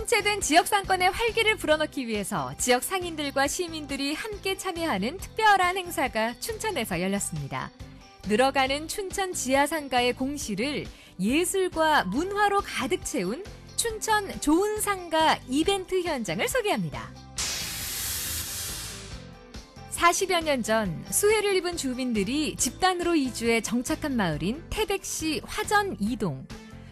정체된 지역 상권의 활기를 불어넣기 위해서 지역 상인들과 시민들이 함께 참여하는 특별한 행사가 춘천에서 열렸습니다. 늘어가는 춘천 지하상가의 공시를 예술과 문화로 가득 채운 춘천 좋은 상가 이벤트 현장을 소개합니다. 40여 년 전 수해를 입은 주민들이 집단으로 이주해 정착한 마을인 태백시 화전 2동.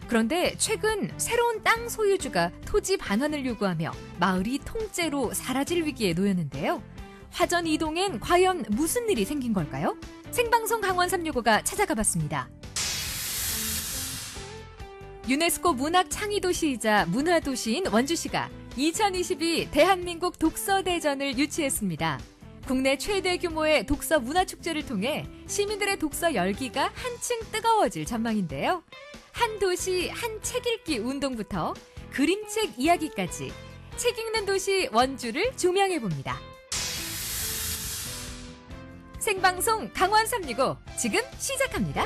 그런데 최근 새로운 땅 소유주가 토지 반환을 요구하며 마을이 통째로 사라질 위기에 놓였는데요. 화전 2동엔 과연 무슨 일이 생긴 걸까요? 생방송 강원 365가 찾아가 봤습니다. 유네스코 문학 창의도시이자 문화도시인 원주시가 2022 대한민국 독서대전을 유치했습니다. 국내 최대 규모의 독서 문화축제를 통해 시민들의 독서 열기가 한층 뜨거워질 전망인데요. 한 도시 한 책 읽기 운동부터 그림책 이야기까지 책 읽는 도시 원주를 조명해봅니다. 생방송 강원 365 지금 시작합니다.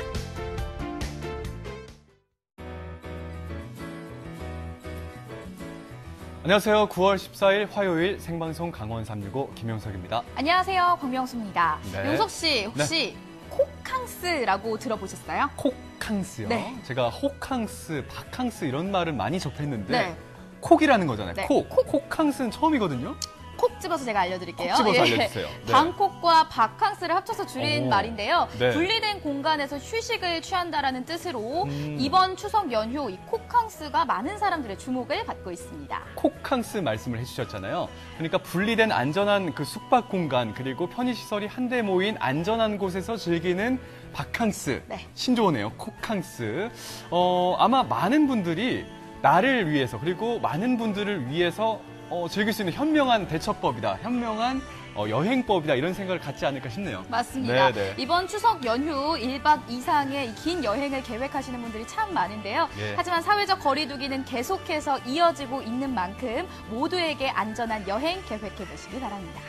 안녕하세요. 9월 14일 화요일 생방송 강원 365 김영석입니다. 안녕하세요. 광명수입니다. 네. 용석 씨 혹시 콕캉스라고 들어보셨어요? 콕캉스요? 네. 제가 호캉스, 바캉스 이런 말은 많이 접했는데 네. 콕이라는 거잖아요. 네. 콕캉스는 처음이거든요. 콕 집어서 제가 알려드릴게요. 콕 집어서 알려주세요. 네. 방콕과 바캉스를 합쳐서 줄인 말인데요. 네. 분리된 공간에서 휴식을 취한다라는 뜻으로 이번 추석 연휴 이 콕캉스가 많은 사람들의 주목을 받고 있습니다. 콕캉스 말씀을 해주셨잖아요. 그러니까 분리된 안전한 그 숙박 공간 그리고 편의시설이 한데 모인 안전한 곳에서 즐기는 바캉스. 네. 신조어네요. 콕캉스. 아마 많은 분들이 나를 위해서 그리고 많은 분들을 위해서 즐길 수 있는 현명한 대처법이다. 현명한 여행법이다. 이런 생각을 갖지 않을까 싶네요. 맞습니다. 네네. 이번 추석 연휴 1박 이상의 긴 여행을 계획하시는 분들이 참 많은데요. 예. 하지만 사회적 거리두기는 계속해서 이어지고 있는 만큼 모두에게 안전한 여행 계획해 보시기 바랍니다.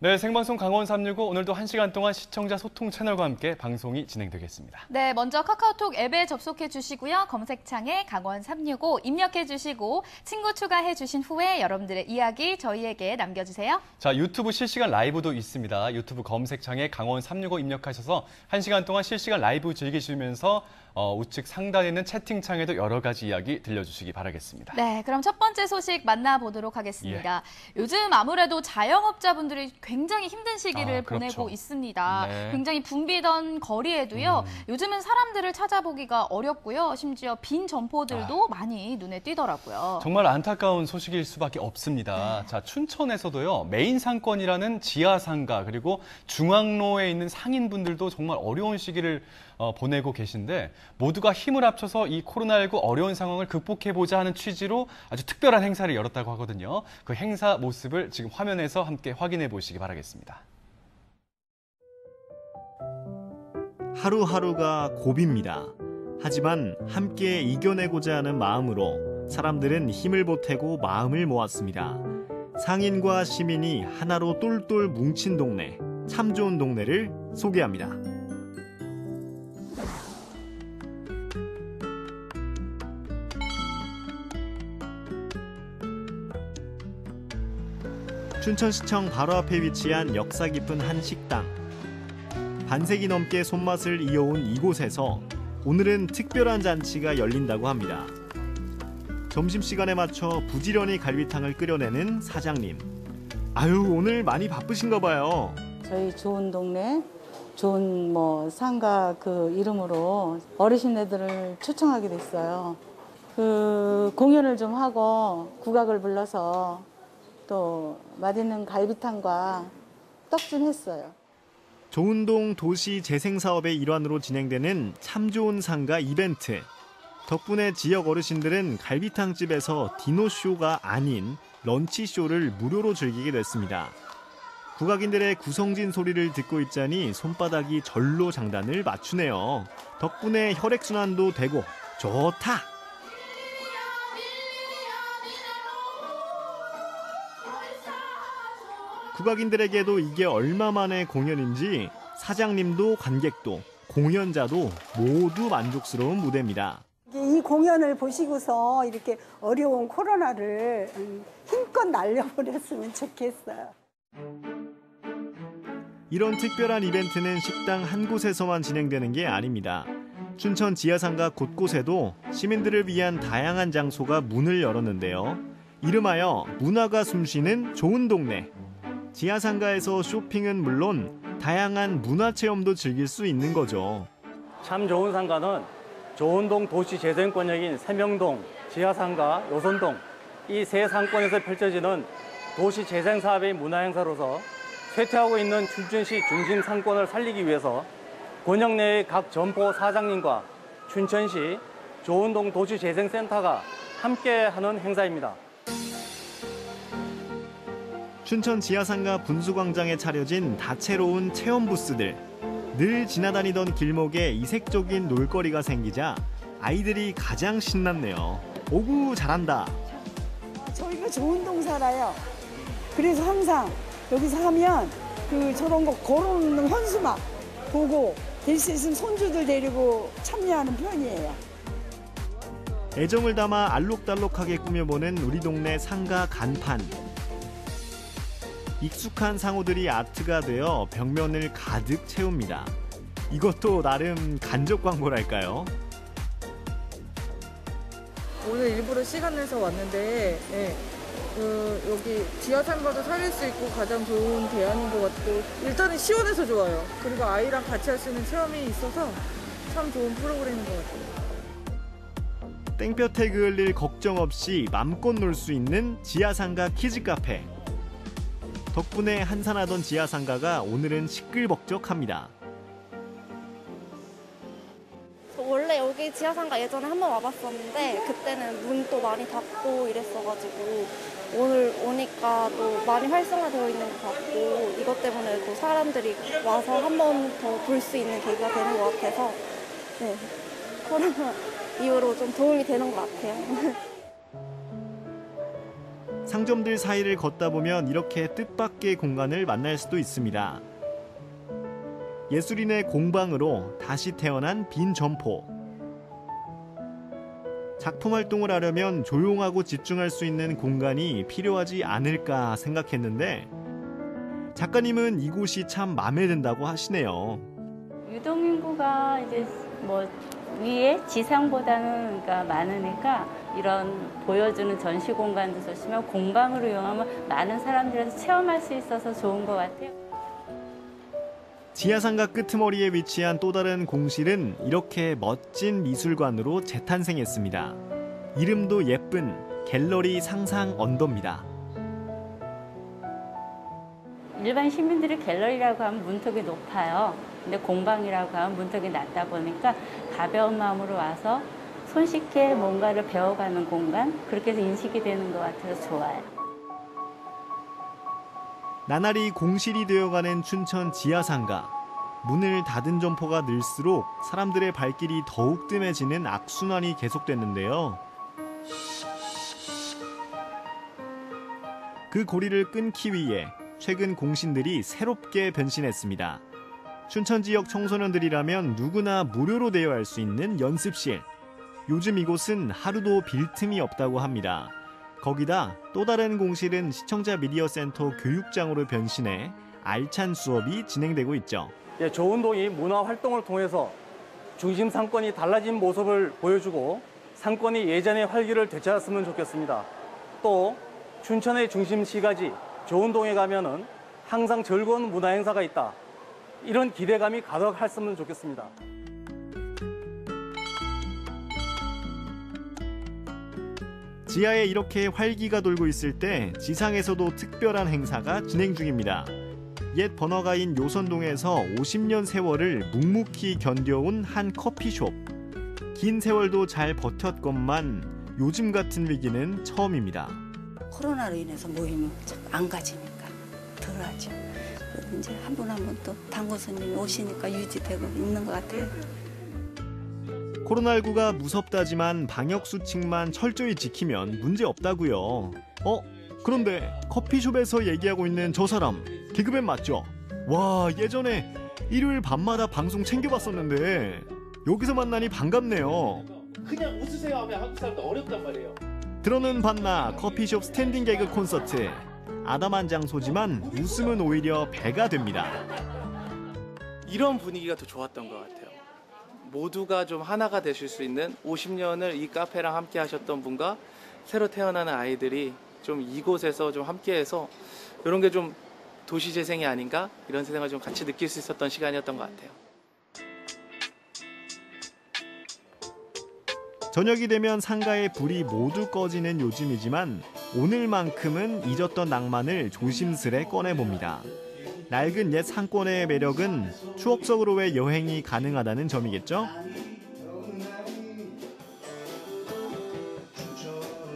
네, 생방송 강원 365 오늘도 1시간 동안 시청자 소통 채널과 함께 방송이 진행되겠습니다. 네, 먼저 카카오톡 앱에 접속해 주시고요. 검색창에 강원 365 입력해 주시고 친구 추가해 주신 후에 여러분들의 이야기 저희에게 남겨주세요. 자, 유튜브 실시간 라이브도 있습니다. 유튜브 검색창에 강원 365 입력하셔서 1시간 동안 실시간 라이브 즐기시면서 우측 상단에 있는 채팅창에도 여러 가지 이야기 들려주시기 바라겠습니다. 네, 그럼 첫 번째 소식 만나보도록 하겠습니다. 요즘 아무래도 자영업자분들이 굉장히 힘든 시기를 보내고 그렇죠. 있습니다. 네. 굉장히 붐비던 거리에도요. 요즘은 사람들을 찾아보기가 어렵고요. 심지어 빈 점포들도 많이 눈에 띄더라고요. 정말 안타까운 소식일 수밖에 없습니다. 자, 춘천에서도요. 메인 상권이라는 지하상가 그리고 중앙로에 있는 상인분들도 정말 어려운 시기를 보내고 계신데 모두가 힘을 합쳐서 이 코로나19 어려운 상황을 극복해보자 하는 취지로 아주 특별한 행사를 열었다고 하거든요. 그 행사 모습을 지금 화면에서 함께 확인해 보시기 바라겠습니다. 하루하루가 고비입니다. 하지만 함께 이겨내고자 하는 마음으로 사람들은 힘을 보태고 마음을 모았습니다. 상인과 시민이 하나로 똘똘 뭉친 동네, 참 좋은 동네를 소개합니다. 춘천시청 바로 앞에 위치한 역사 깊은 한 식당. 반세기 넘게 손맛을 이어온 이곳에서 오늘은 특별한 잔치가 열린다고 합니다. 점심시간에 맞춰 부지런히 갈비탕을 끓여내는 사장님. 아유, 오늘 많이 바쁘신가 봐요. 저희 좋은 동네, 좋은 상가 그 이름으로 어르신네들을 초청하게 됐어요. 그 공연을 좀 하고 국악을 불러서 또 맛있는 갈비탕과 떡 좀 했어요. 좋은동 도시 재생사업의 일환으로 진행되는 참 좋은 상가 이벤트. 덕분에 지역 어르신들은 갈비탕집에서 디노쇼가 아닌 런치쇼를 무료로 즐기게 됐습니다. 국악인들의 구성진 소리를 듣고 있자니 손바닥이 절로 장단을 맞추네요. 덕분에 혈액순환도 되고 좋다! 국악인들에게도 이게 얼마만의 공연인지 사장님도 관객도 공연자도 모두 만족스러운 무대입니다. 이 공연을 보시고서 이렇게 어려운 코로나를 힘껏 날려버렸으면 좋겠어요. 이런 특별한 이벤트는 식당 한 곳에서만 진행되는 게 아닙니다. 춘천 지하상가 곳곳에도 시민들을 위한 다양한 장소가 문을 열었는데요. 이름하여 문화가 숨쉬는 좋은 동네. 지하상가에서 쇼핑은 물론 다양한 문화체험도 즐길 수 있는 거죠. 참 좋은 상가는 좋은동 도시재생권역인 세명동, 지하상가, 요선동 이 세 상권에서 펼쳐지는 도시재생사업의 문화행사로서 쇠퇴하고 있는 춘천시 중심 상권을 살리기 위해서 권역 내의 각 점포 사장님과 춘천시 좋은동 도시재생센터가 함께하는 행사입니다. 춘천 지하상가 분수광장에 차려진 다채로운 체험 부스들. 늘 지나다니던 길목에 이색적인 놀거리가 생기자 아이들이 가장 신났네요. 오구 잘한다. 저희가 좋은동 살아요. 그래서 항상 여기서 하면 저런 거 걸어놓는 현수막 보고 될 수 있으면 손주들 데리고 참여하는 편이에요. 애정을 담아 알록달록하게 꾸며보는 우리 동네 상가 간판. 익숙한 상호들이 아트가 되어 벽면을 가득 채웁니다. 이것도 나름 간접 광고랄까요? 오늘 일부러 시간 내서 왔는데 여기 지하상가도 살릴 수 있고 가장 좋은 대안인 것 같고 일단은 시원해서 좋아요. 그리고 아이랑 같이 할 수 있는 체험이 있어서 참 좋은 프로그램인 것 같아요. 땡볕에 그을릴 걱정 없이 맘껏 놀 수 있는 지하상가 키즈카페. 덕분에 한산하던 지하상가가 오늘은 시끌벅적합니다. 원래 여기 지하상가 예전에 한번 와봤었는데 그때는 문도 많이 닫고 이랬어가지고 오늘 오니까 또 많이 활성화되어 있는 것 같고 이것 때문에 또 사람들이 와서 한 번 더 볼 수 있는 계기가 되는 것 같아서 네, 코로나 이후로 좀 도움이 되는 것 같아요. 상점들 사이를 걷다 보면 이렇게 뜻밖의 공간을 만날 수도 있습니다. 예술인의 공방으로 다시 태어난 빈 점포. 작품 활동을 하려면 조용하고 집중할 수 있는 공간이 필요하지 않을까 생각했는데 작가님은 이곳이 참 마음에 든다고 하시네요. 유동인구가 이제 위에 지상보다는 그러니까 많으니까 이런 보여주는 전시 공간도 좋지만 공방으로 이용하면 많은 사람들에서 체험할 수 있어서 좋은 것 같아요. 지하상가 끄트머리에 위치한 또 다른 공실은 이렇게 멋진 미술관으로 재탄생했습니다. 이름도 예쁜 갤러리 상상 언더입니다. 일반 시민들이 갤러리라고 하면 문턱이 높아요. 근데 공방이라고 하면 문턱이 낮다 보니까 가벼운 마음으로 와서 손쉽게 뭔가를 배워가는 공간, 그렇게 해서 인식이 되는 것 같아서 좋아요. 나날이 공실이 되어가는 춘천 지하상가. 문을 닫은 점포가 늘수록 사람들의 발길이 더욱 뜸해지는 악순환이 계속됐는데요. 그 고리를 끊기 위해 최근 공신들이 새롭게 변신했습니다. 춘천 지역 청소년들이라면 누구나 무료로 대여할 수 있는 연습실. 요즘 이곳은 하루도 빌 틈이 없다고 합니다. 거기다 또 다른 공실은 시청자 미디어 센터 교육장으로 변신해 알찬 수업이 진행되고 있죠. 좋은동이 문화 활동을 통해서 중심 상권이 달라진 모습을 보여주고 상권이 예전의 활기를 되찾았으면 좋겠습니다. 또 춘천의 중심 시가지 좋은동에 가면은 항상 즐거운 문화 행사가 있다. 이런 기대감이 가득했으면 좋겠습니다. 지하에 이렇게 활기가 돌고 있을 때 지상에서도 특별한 행사가 진행 중입니다. 옛 번화가인 요선동에서 50년 세월을 묵묵히 견뎌온 한 커피숍. 긴 세월도 잘 버텼건만 요즘 같은 위기는 처음입니다. 코로나로 인해서 모임을 안 가지니까 덜하죠. 그래도 이제 한 분 한 분 또 단골 손님이 오시니까 유지되고 있는 것 같아요. 코로나19가 무섭다지만 방역수칙만 철저히 지키면 문제 없다고요. 그런데 커피숍에서 얘기하고 있는 저 사람 개그맨 맞죠? 와, 예전에 일요일 밤마다 방송 챙겨봤었는데 여기서 만나니 반갑네요. 그냥 웃으세요 하면 한국 사람도 어렵단 말이에요. 들어는 봤나 커피숍 스탠딩 개그 콘서트. 아담한 장소지만 웃음은 오히려 배가 됩니다. 이런 분위기가 더 좋았던 것 같아요. 모두가 좀 하나가 되실 수 있는 50년을 이 카페랑 함께 하셨던 분과 새로 태어나는 아이들이 좀 이곳에서 좀 함께해서 이런 게 좀 도시 재생이 아닌가 이런 생각을 좀 같이 느낄 수 있었던 시간이었던 것 같아요. 저녁이 되면 상가의 불이 모두 꺼지는 요즘이지만 오늘만큼은 잊었던 낭만을 조심스레 꺼내봅니다. 낡은 옛 상권의 매력은 추억 속으로의 여행이 가능하다는 점이겠죠?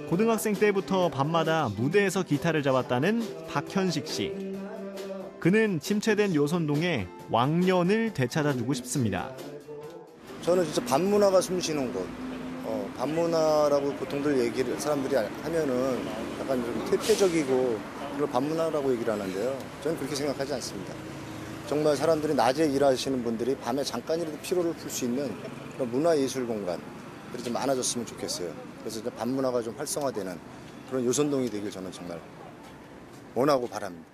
고등학생 때부터 밤마다 무대에서 기타를 잡았다는 박현식 씨. 그는 침체된 요선동에 왕년을 되찾아주고 싶습니다. 저는 진짜 밤문화가 숨쉬는 곳. 밤문화라고 보통들 사람들이 하면은 약간 좀 퇴폐적이고 이걸 밤문화라고 얘기를 하는데요. 저는 그렇게 생각하지 않습니다. 정말 사람들이 낮에 일하시는 분들이 밤에 잠깐이라도 피로를 풀 수 있는 그런 문화예술 공간들이 좀 많아졌으면 좋겠어요. 그래서 이제 밤문화가 좀 활성화되는 그런 요선동이 되길 저는 정말 원하고 바랍니다.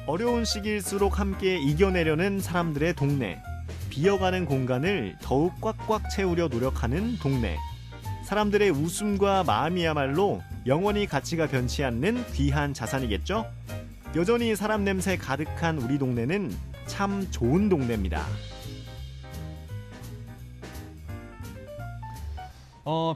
어려운 시기일수록 함께 이겨내려는 사람들의 동네. 비어가는 공간을 더욱 꽉꽉 채우려 노력하는 동네. 사람들의 웃음과 마음이야말로 영원히 가치가 변치 않는 귀한 자산이겠죠? 여전히 사람 냄새 가득한 우리 동네는 참 좋은 동네입니다.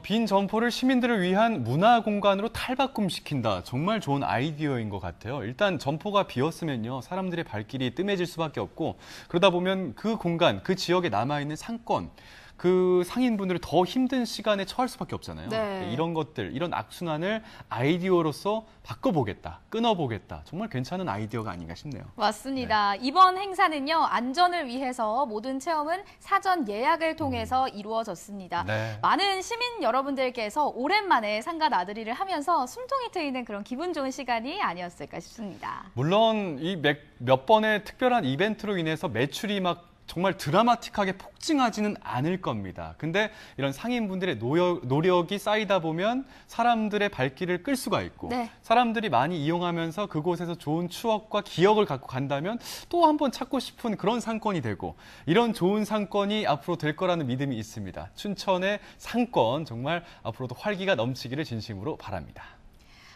빈 점포를 시민들을 위한 문화 공간으로 탈바꿈시킨다. 정말 좋은 아이디어인 것 같아요. 일단 점포가 비었으면요, 사람들의 발길이 뜸해질 수밖에 없고, 그러다 보면 그 공간, 그 지역에 남아있는 상권, 그 상인분들을 더 힘든 시간에 처할 수밖에 없잖아요. 네. 이런 것들, 이런 악순환을 아이디어로서 바꿔보겠다, 끊어보겠다. 정말 괜찮은 아이디어가 아닌가 싶네요. 맞습니다. 네. 이번 행사는요, 안전을 위해서 모든 체험은 사전 예약을 통해서 이루어졌습니다. 네. 많은 시민 여러분들께서 오랜만에 상가 나들이를 하면서 숨통이 트이는 그런 기분 좋은 시간이 아니었을까 싶습니다. 물론 이 몇 번의 특별한 이벤트로 인해서 매출이 막 정말 드라마틱하게 폭증하지는 않을 겁니다. 근데 이런 상인분들의 노력이 쌓이다 보면 사람들의 발길을 끌 수가 있고, 네. 사람들이 많이 이용하면서 그곳에서 좋은 추억과 기억을 갖고 간다면 또 한 번 찾고 싶은 그런 상권이 되고, 이런 좋은 상권이 앞으로 될 거라는 믿음이 있습니다. 춘천의 상권 정말 앞으로도 활기가 넘치기를 진심으로 바랍니다.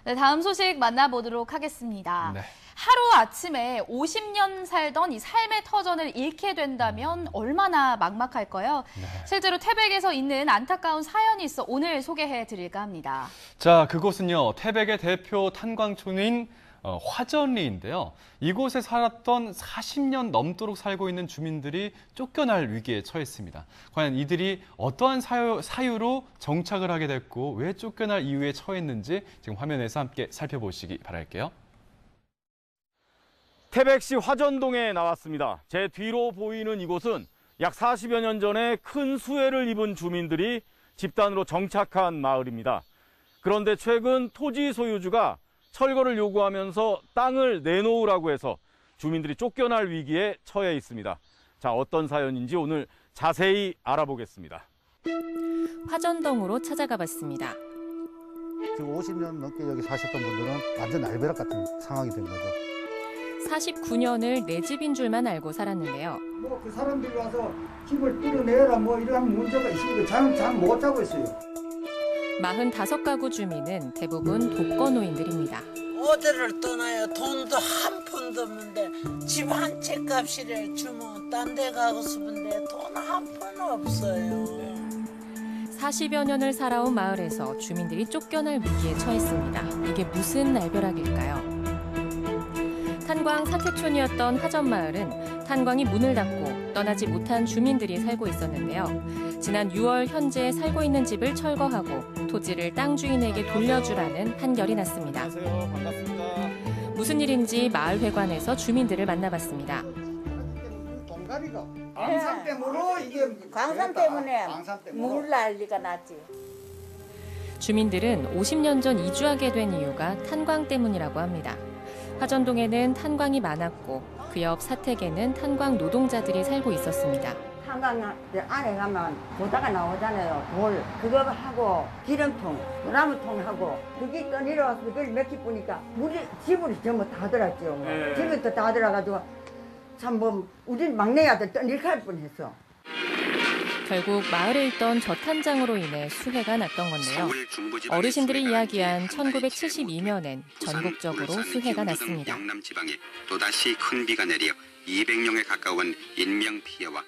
네, 다음 소식 만나보도록 하겠습니다. 네. 하루아침에 50년 살던 이 삶의 터전을 잃게 된다면 얼마나 막막할까요? 네. 실제로 태백에서 있는 안타까운 사연이 있어 오늘 소개해드릴까 합니다. 자, 그곳은요, 태백의 대표 탄광촌인 화전리인데요. 이곳에 살았던 40년 넘도록 살고 있는 주민들이 쫓겨날 위기에 처했습니다. 과연 이들이 어떠한 사유로 정착을 하게 됐고 왜 쫓겨날 이유에 처했는지 지금 화면에서 함께 살펴보시기 바랄게요. 태백시 화전동에 나왔습니다. 제 뒤로 보이는 이곳은 약 40여 년 전에 큰 수해를 입은 주민들이 집단으로 정착한 마을입니다. 그런데 최근 토지 소유주가 철거를 요구하면서 땅을 내놓으라고 해서 주민들이 쫓겨날 위기에 처해 있습니다. 자, 어떤 사연인지 오늘 자세히 알아보겠습니다. 화전동으로 찾아가 봤습니다. 지금 50년 넘게 여기 사셨던 분들은 완전 날벼락 같은 상황이 된 거죠. 49년을 내 집인 줄만 알고 살았는데요. 그 사람들이 와서 집을 뚫어내라 이런 문제가 있으니까 잠 못 자고 있어요. 45가구 주민은 대부분 독거노인들입니다. 어디를 떠나요? 돈도 한 푼도 없는데 집 한 채 값이래 주면 딴 데 가고 싶은데 돈 한 푼 없어요. 40여 년을 살아온 마을에서 주민들이 쫓겨날 위기에 처했습니다. 이게 무슨 날벼락일까요? 탄광 사태촌이었던 화전마을은 탄광이 문을 닫고 떠나지 못한 주민들이 살고 있었는데요. 지난 6월 현재 살고 있는 집을 철거하고 토지를 땅 주인에게 돌려주라는 판결이 났습니다. 안녕하세요. 반갑습니다. 무슨 일인지 마을회관에서 주민들을 만나봤습니다. 동가리가 광산 때문에 이게 광산 때문에 물 난리가 났지. 주민들은 50년 전 이주하게 된 이유가 탄광 때문이라고 합니다. 화전동에는 탄광이 많았고 그 옆 사택에는 탄광 노동자들이 살고 있었습니다. 탄광 안에 가면 보다가 나오잖아요. 돌 그거 하고 기름통, 나무통하고 그게 또 내려와서 그걸 몇 개 보니까 우리 집으로 전부 다 들었죠. 뭐. 집부터 다 들어가지고 참 뭐 우리 막내 아들 떠닐할 뻔했어. 결국 마을에 있던 저탄장으로 인해 수해가 났던 건데요. 어르신들이 이야기한 1972년엔 전국적으로 수해가 났습니다. 영남 지방에 또다시 큰 비가 내려 200명에 가까운 인명피해와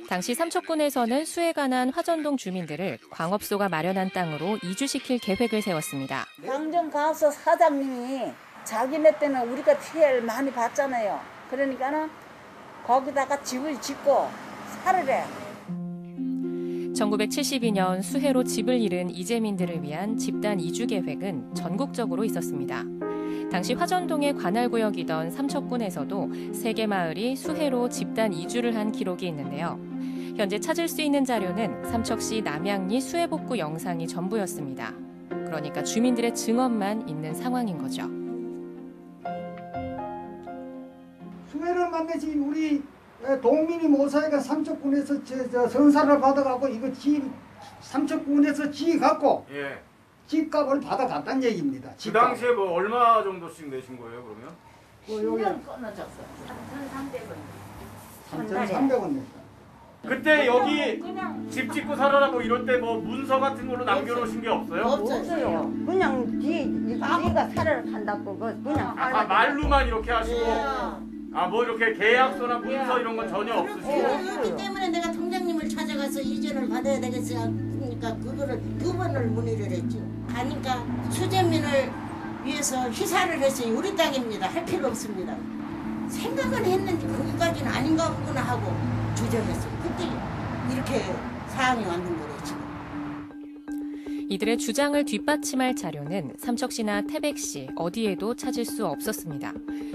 당시 삼척군에서는 수해가 난 화전동 주민들을 광업소가 마련한 땅으로 이주시킬 계획을 세웠습니다. 광정 가서 사장님이 자기네 때는 우리가 피해를 많이 봤잖아요. 그러니까는 거기다가 집을 짓고 살으래. 1972년 수해로 집을 잃은 이재민들을 위한 집단 이주 계획은 전국적으로 있었습니다. 당시 화전동의 관할구역이던 삼척군에서도 3개 마을이 수해로 집단 이주를 한 기록이 있는데요. 현재 찾을 수 있는 자료는 삼척시 남양리 수해복구 영상이 전부였습니다. 그러니까 주민들의 증언만 있는 상황인 거죠. 수해를 만나지 우리 동민이 모사이가 삼척군에서 선사를 받아갖고 이거 삼척군에서 지갖고 집값을 받아갔다는 얘기입니다. 그 당시에 뭐 얼마 정도씩 내신 거예요, 그러면? 10년 끊어졌어. 3,300원 냈다. 그때 여기 집 짓고 살아라 뭐 이럴 때 뭐 문서 같은 걸로 남겨놓으신 게 없어요? 없어요. 그냥 지가 살아를 판다고 그냥 말로만 이렇게 하시고 뭐 이렇게 계약서나 문서 이런 건 전혀 없으시고. 그렇기 때문에 내가 통장님을 찾아가서 이전을 받아야 되겠지 않습니까? 그분을 문의를 했죠. 가니까 수재민을 위해서 희사를 했으니 우리 땅입니다. 할 필요 없습니다. 생각은 했는데 거기까지는 아닌가 보구나 하고 주저했어요. 그때 이렇게 사항이 왔는 거랬죠. 이들의 주장을 뒷받침할 자료는 삼척시나 태백시 어디에도 찾을 수 없었습니다.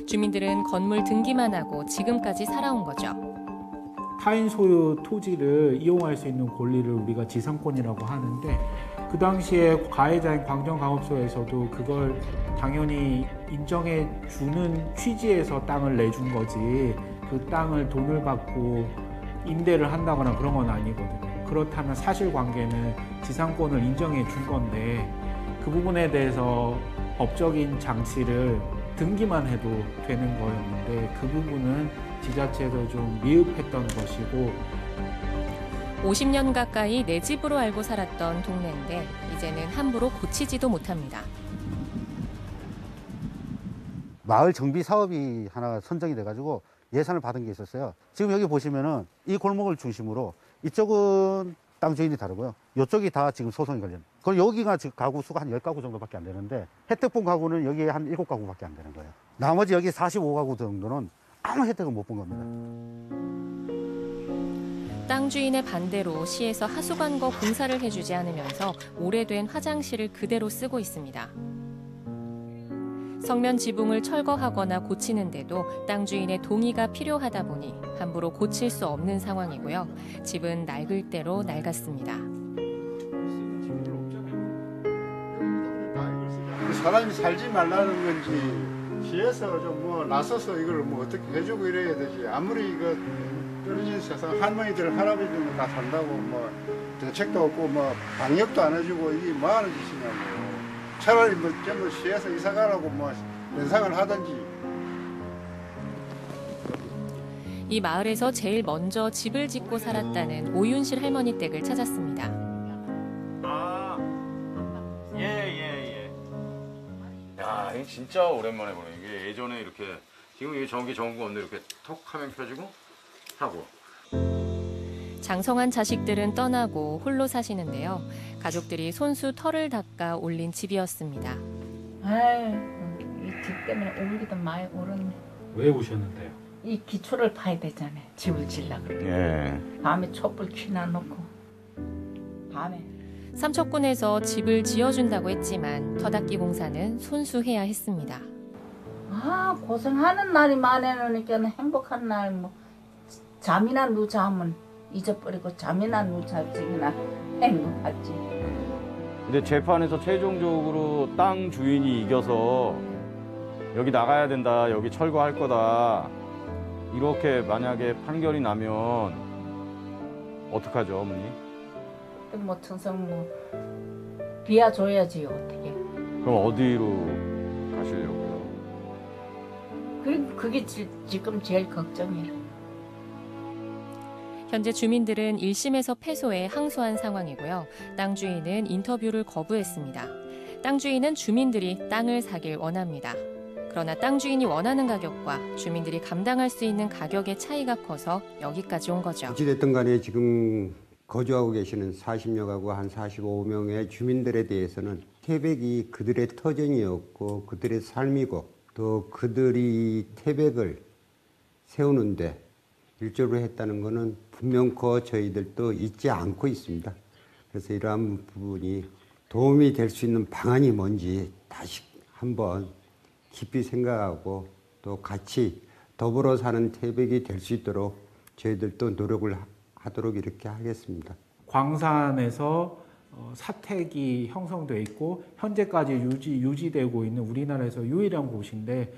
주민들은 건물 등기만 하고 지금까지 살아온 거죠. 타인 소유 토지를 이용할 수 있는 권리를 우리가 지상권이라고 하는데 그 당시에 가해자인 광정광업소에서도 그걸 당연히 인정해 주는 취지에서 땅을 내준 거지 그 땅을 돈을 받고 임대를 한다거나 그런 건 아니거든요. 그렇다면 사실관계는 지상권을 인정해 준 건데 그 부분에 대해서 법적인 장치를 등기만 해도 되는 거였는데 그 부분은 지자체에서 좀 미흡했던 것이고 50년 가까이 내 집으로 알고 살았던 동네인데 이제는 함부로 고치지도 못합니다. 마을 정비 사업이 하나 선정이 돼가지고 예산을 받은 게 있었어요. 지금 여기 보시면은 이 골목을 중심으로 이쪽은 땅 주인이 다르고요. 이쪽이 다 지금 소송이 걸려요. 그리고 여기가 지금 가구 수가 한 10가구 정도밖에 안 되는데 혜택 본 가구는 여기에 한 7가구밖에 안 되는 거예요. 나머지 여기 45가구 정도는 아무 혜택을 못 본 겁니다. 땅 주인의 반대로 시에서 하수관거 공사를 해주지 않으면서 오래된 화장실을 그대로 쓰고 있습니다. 성면 지붕을 철거하거나 고치는데도 땅 주인의 동의가 필요하다 보니 함부로 고칠 수 없는 상황이고요. 집은 낡을 대로 낡았습니다. 사람이 살지 말라는 건지 시에서 좀 뭐 나서서 이걸 뭐 어떻게 해주고 이래야 되지. 아무리 이거 떨어진 세상 할머니들 할아버지들 다 산다고 뭐 대책도 없고 뭐 방역도 안 해주고 이게 뭐 하는 짓이냐고. 차라리 뭐 전부 시에서 이사 가라고 뭐 연상을 하든지. 이 마을에서 제일 먼저 집을 짓고 살았다는 오윤실 할머니 댁을 찾았습니다. 예. 야, 이거 진짜 오랜만에 보네. 이게 예전에 이렇게 지금 이게 전기 전구가 없는데 이렇게 톡 하면 켜지고 하고. 장성한 자식들은 떠나고 홀로 사시는데요. 가족들이 손수 털을 닦아 올린 집이었습니다. 아유, 이 집 때문에 울기도 많이 울었네. 왜 우셨는데요? 이 기초를 파야 되잖아요. 집을 지으려고. 예. 밤에 촛불 켜놔 놓고 밤에. 삼척군에서 집을 지어준다고 했지만 터닦기 공사는 손수해야 했습니다. 아, 고생하는 날이 많으니까 행복한 날 뭐 잠이나 누자면 잊어버리고 잠이나 누자지기나 행복하지. 근데 재판에서 최종적으로 땅 주인이 이겨서 여기 나가야 된다, 여기 철거할 거다, 이렇게 만약에 판결이 나면 어떡하죠, 어머니? 뭐 청산 뭐 비워줘야지요, 어떻게. 그럼 어디로 가시려고요? 그게 지금 제일 걱정이에요. 현재 주민들은 1심에서 패소해 항소한 상황이고요. 땅 주인은 인터뷰를 거부했습니다. 땅 주인은 주민들이 땅을 사길 원합니다. 그러나 땅 주인이 원하는 가격과 주민들이 감당할 수 있는 가격의 차이가 커서 여기까지 온 거죠. 어찌됐든 간에 지금 거주하고 계시는 40여 가구 한 45명의 주민들에 대해서는 태백이 그들의 터전이었고 그들의 삶이고 또 그들이 태백을 세우는데 일조를 했다는 것은 분명코 저희들도 잊지 않고 있습니다. 그래서 이러한 부분이 도움이 될 수 있는 방안이 뭔지 다시 한번 깊이 생각하고 또 같이 더불어 사는 태백이 될 수 있도록 저희들도 노력을 하도록 이렇게 하겠습니다. 광산에서 사택이 형성돼 있고 현재까지 유지되고 있는 우리나라에서 유일한 곳인데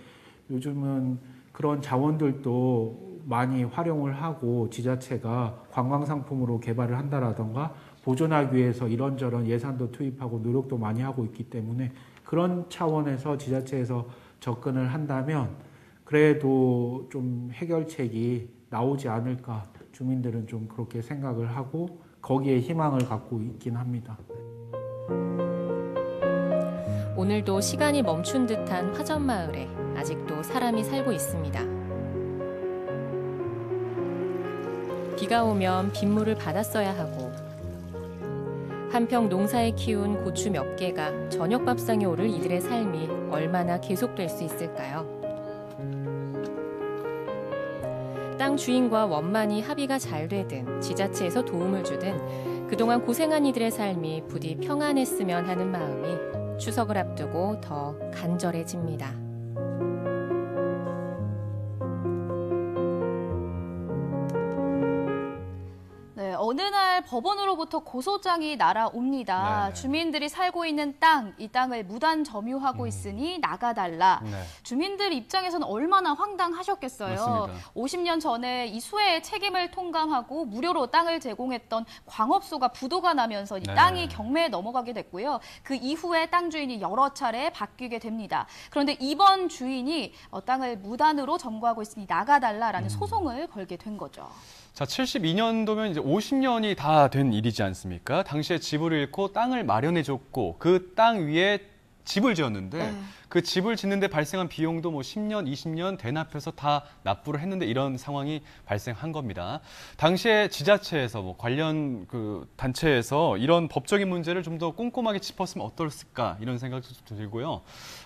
요즘은 그런 자원들도 많이 활용을 하고 지자체가 관광상품으로 개발을 한다라던가 보존하기 위해서 이런저런 예산도 투입하고 노력도 많이 하고 있기 때문에 그런 차원에서 지자체에서 접근을 한다면 그래도 좀 해결책이 나오지 않을까, 주민들은 좀 그렇게 생각을 하고 거기에 희망을 갖고 있긴 합니다. 오늘도 시간이 멈춘 듯한 화전마을에 아직도 사람이 살고 있습니다. 비가 오면 빗물을 받아 써야 하고 한평 농사에 키운 고추 몇 개가 저녁 밥상에 오를 이들의 삶이 얼마나 계속될 수 있을까요? 땅 주인과 원만히 합의가 잘 되든 지자체에서 도움을 주든 그동안 고생한 이들의 삶이 부디 평안했으면 하는 마음이 추석을 앞두고 더 간절해집니다. 어느 날 법원으로부터 고소장이 날아옵니다. 네. 주민들이 살고 있는 땅, 이 땅을 무단 점유하고 있으니 나가달라. 네. 주민들 입장에서는 얼마나 황당하셨겠어요. 맞습니다. 50년 전에 이 수해의 책임을 통감하고 무료로 땅을 제공했던 광업소가 부도가 나면서 이 네. 땅이 경매에 넘어가게 됐고요. 그 이후에 땅 주인이 여러 차례 바뀌게 됩니다. 그런데 이번 주인이 땅을 무단으로 점거하고 있으니 나가달라라는 소송을 걸게 된 거죠. 자, 72년도면 이제 50년이 다 된 일이지 않습니까? 당시에 집을 잃고 땅을 마련해줬고 그 땅 위에 집을 지었는데 그 집을 짓는데 발생한 비용도 뭐 10년, 20년 대납해서 다 납부를 했는데 이런 상황이 발생한 겁니다. 당시에 지자체에서 뭐 관련 그 단체에서 이런 법적인 문제를 좀 더 꼼꼼하게 짚었으면 어떨까 이런 생각도 들고요.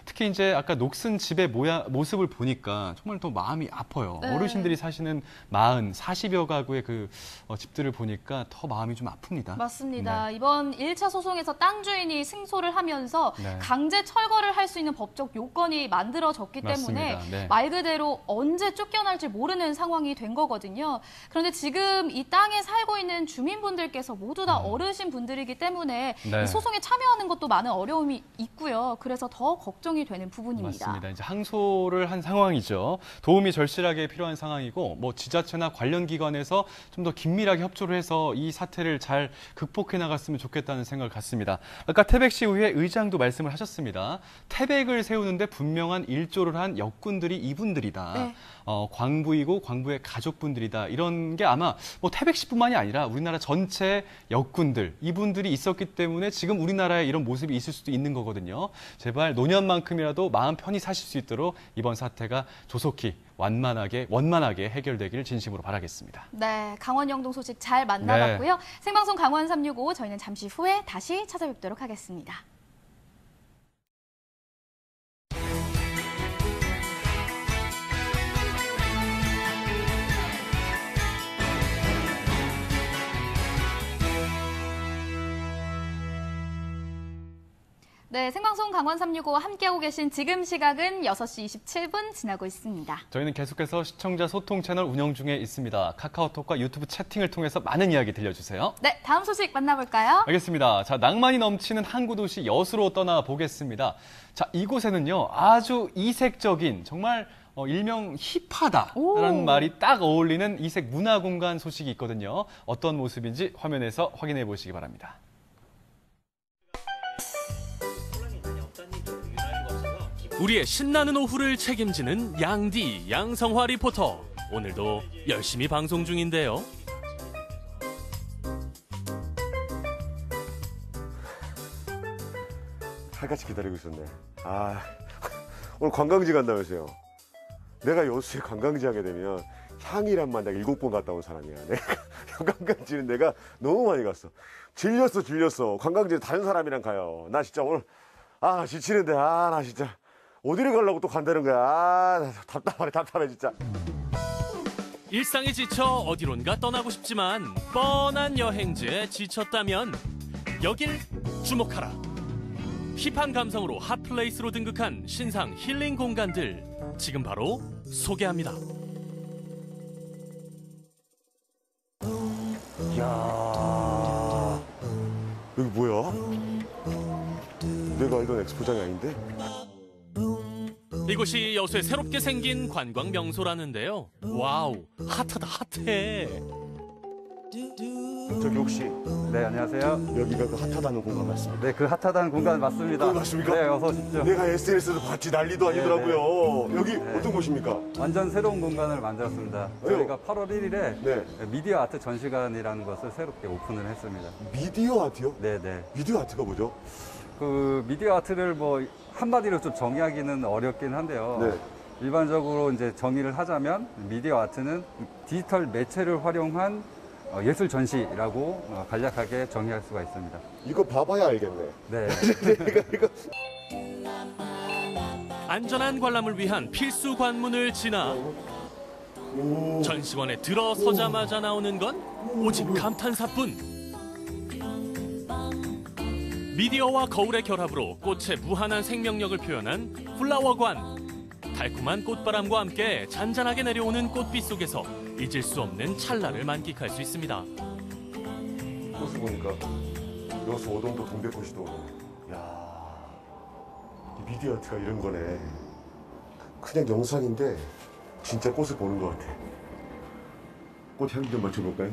특히 이제 아까 녹슨 집의 모습을 보니까 정말 더 마음이 아파요. 네. 어르신들이 사시는 마흔, 40여 가구의 그 집들을 보니까 더 마음이 좀 아픕니다. 맞습니다. 네. 이번 1차 소송에서 땅 주인이 승소를 하면서 네. 강제 철거를 할 수 있는 법적 요건이 만들어졌기 때문에 맞습니다. 네. 말 그대로 언제 쫓겨날지 모르는 상황이 된 거거든요. 그런데 지금 이 땅에 살고 있는 주민분들께서 모두 다 어르신 분들이기 때문에 네. 이 소송에 참여하는 것도 많은 어려움이 있고요. 그래서 더 걱정이 되는 부분입니다. 맞습니다. 이제 항소를 한 상황이죠. 도움이 절실하게 필요한 상황이고 뭐 지자체나 관련 기관에서 좀 더 긴밀하게 협조를 해서 이 사태를 잘 극복해 나갔으면 좋겠다는 생각을 갖습니다. 아까 태백시의회 의장도 말씀을 하셨습니다. 태백을 세우는데 분명한 일조를 한 역군들이 이분들이다. 네. 광부이고 광부의 가족분들이다. 이런 게 아마 뭐 태백시뿐만이 아니라 우리나라 전체 역군들, 이분들이 있었기 때문에 지금 우리나라에 이런 모습이 있을 수도 있는 거거든요. 제발 노년만큼이라도 마음 편히 사실 수 있도록 이번 사태가 조속히 원만하게 해결되기를 진심으로 바라겠습니다. 네, 강원 영동 소식 잘 만나봤고요. 생방송 강원 365 저희는 잠시 후에 다시 찾아뵙도록 하겠습니다. 네, 생방송 강원 365 함께하고 계신 지금 시각은 6시 27분 지나고 있습니다. 저희는 계속해서 시청자 소통 채널 운영 중에 있습니다. 카카오톡과 유튜브 채팅을 통해서 많은 이야기 들려주세요. 네, 다음 소식 만나볼까요? 알겠습니다. 자, 낭만이 넘치는 항구 도시 여수로 떠나보겠습니다. 자, 이곳에는요, 아주 이색적인, 정말 일명 힙하다라는 말이 딱 어울리는 이색 문화공간 소식이 있거든요. 어떤 모습인지 화면에서 확인해 보시기 바랍니다. 우리의 신나는 오후를 책임지는 양디, 양성화 리포터. 오늘도 열심히 방송 중인데요. 칼같이 기다리고 있었네. 오늘 관광지 간다면서요. 내가 여수에 관광지 하게 되면 향이란 만 내가 7번 갔다 온 사람이야. 내가 관광지는 내가 너무 많이 갔어. 질렸어. 관광지는 다른 사람이랑 가요. 나 진짜 오늘 지치는데 나 진짜 어디를 가려고 또 간다는 거야. 나 답답해 진짜. 일상에 지쳐 어디론가 떠나고 싶지만 뻔한 여행지에 지쳤다면 여길 주목하라. 힙한 감성으로 핫플레이스로 등극한 신상 힐링 공간들 지금 바로 소개합니다. 이야, 여기 뭐야? 내가 알던 엑스포장이 아닌데? 이곳이 여수에 새롭게 생긴 관광 명소라는데요. 와우, 핫하다 핫해. 저기 혹시 네, 안녕하세요. 여기가 그 핫하다는 공간 맞습니까? 네, 그 핫하다는 공간 맞습니다. 맞습니까? 네, 어서 오십시오. 내가 SNS에도 봤지 난리도 아니더라고요. 여기 어떤 곳입니까? 완전 새로운 공간을 만들었습니다. 저희가 8월 1일에 미디어 아트 전시관이라는 것을 새롭게 오픈을 했습니다. 미디어 아트요? 네네. 미디어 아트가 뭐죠? 그 미디어 아트를 뭐 한마디로 좀 정의하기는 어렵긴 한데요. 일반적으로 이제 정의를 하자면 미디어 아트는 디지털 매체를 활용한 예술 전시라고 간략하게 정의할 수가 있습니다. 이거 봐봐야 알겠네. 네. 안전한 관람을 위한 필수 관문을 지나 전시관에 들어서자마자 나오는 건 오직 감탄사뿐. 미디어와 거울의 결합으로 꽃의 무한한 생명력을 표현한 플라워관. 달콤한 꽃바람과 함께 잔잔하게 내려오는 꽃빛 속에서 잊을 수 없는 찰나를 만끽할 수 있습니다. 꽃을 보니까 여수 오동도 동백꽃이도 야, 이 미디어 아트가 이런 거네. 그냥 영상인데 진짜 꽃을 보는 것 같아. 꽃 향기 좀 맡아볼까요?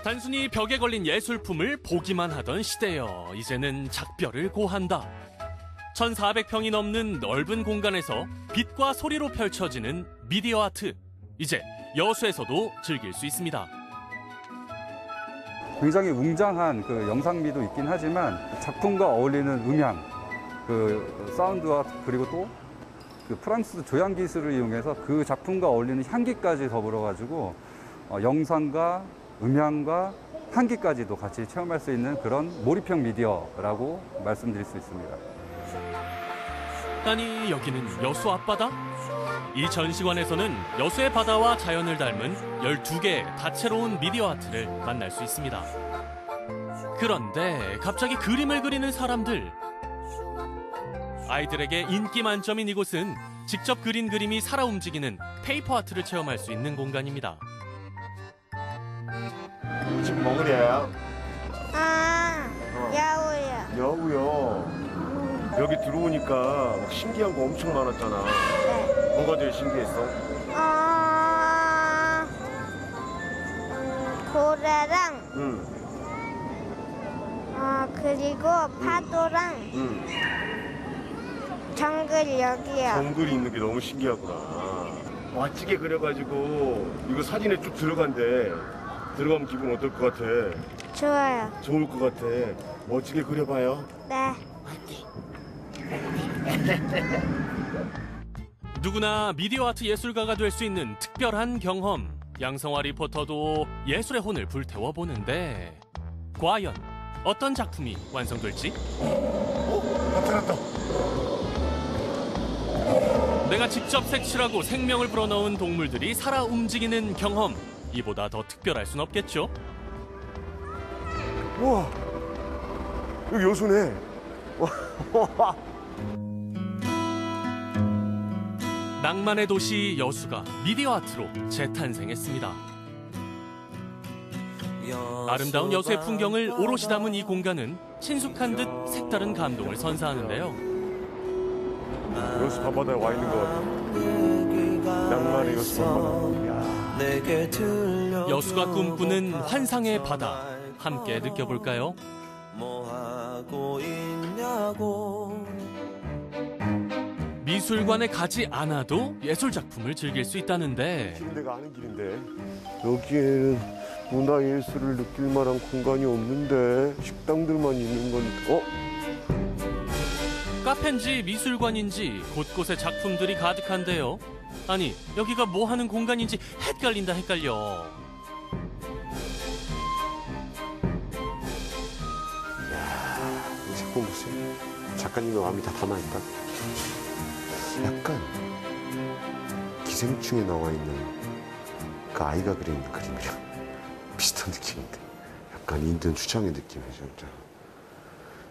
단순히 벽에 걸린 예술품을 보기만 하던 시대여 이제는 작별을 고한다. 1,400평이 넘는 넓은 공간에서 빛과 소리로 펼쳐지는 미디어 아트. 이제 여수에서도 즐길 수 있습니다. 굉장히 웅장한 그 영상미도 있긴 하지만 작품과 어울리는 음향, 그 사운드와 그리고 또 그 프랑스 조향 기술을 이용해서 그 작품과 어울리는 향기까지 더불어가지고 영상과 음향과 향기까지도 같이 체험할 수 있는 그런 몰입형 미디어라고 말씀드릴 수 있습니다. 아니, 여기는 여수 앞바다? 이 전시관에서는 여수의 바다와 자연을 닮은 12개의 다채로운 미디어 아트를 만날 수 있습니다. 그런데 갑자기 그림을 그리는 사람들. 아이들에게 인기 만점인 이곳은 직접 그린 그림이 살아 움직이는 페이퍼 아트를 체험할 수 있는 공간입니다. 지금 뭐 그래요? 야구야. 여우요. 여기 들어오니까 막 신기한 거 엄청 많았잖아. 뭐가 제일 신기했어? 고래랑 그리고 파도랑 정글 여기요. 정글이 있는 게 너무 신기하구나. 멋지게 그려가지고 이거 사진에 쭉 들어간대. 들어가면 기분 어떨 것 같아? 좋아요. 좋을 것 같아. 멋지게 그려봐요. 네. 누구나 미디어 아트 예술가가 될 수 있는 특별한 경험. 양성화 리포터도 예술의 혼을 불태워 보는데 과연 어떤 작품이 완성될지? 나타났다. 내가 직접 색칠하고 생명을 불어넣은 동물들이 살아 움직이는 경험. 이보다 더 특별할 순 없겠죠? 우와, 여기 여수네. 낭만의 도시 여수가 미디어 아트로 재탄생했습니다. 아름다운 여수의 풍경을 오롯이 담은 이 공간은 친숙한 듯 색다른 감동을 선사하는데요. 여수 밤바다에 와 있는 것 같아. 낭만의 여수 밤바다. 여수가 꿈꾸는 환상의 바다, 함께 느껴볼까요? 미술관에 가지 않아도 예술 작품을 즐길 수 있다는데. 내가 아는 길인데 여기에는 문화예술을 느낄 만한 공간이 없는데 식당들만 있는 건 카페인지 미술관인지 곳곳에 작품들이 가득한데요. 아니, 여기가 뭐 하는 공간인지 헷갈려. 이 작품 보세요. 작가님의 마음이 다 담아있다. 약간 기생충에 나와 있는 그 아이가 그리는 그림이랑 비슷한 느낌인데 약간 인천 추창의 느낌이죠. 진짜.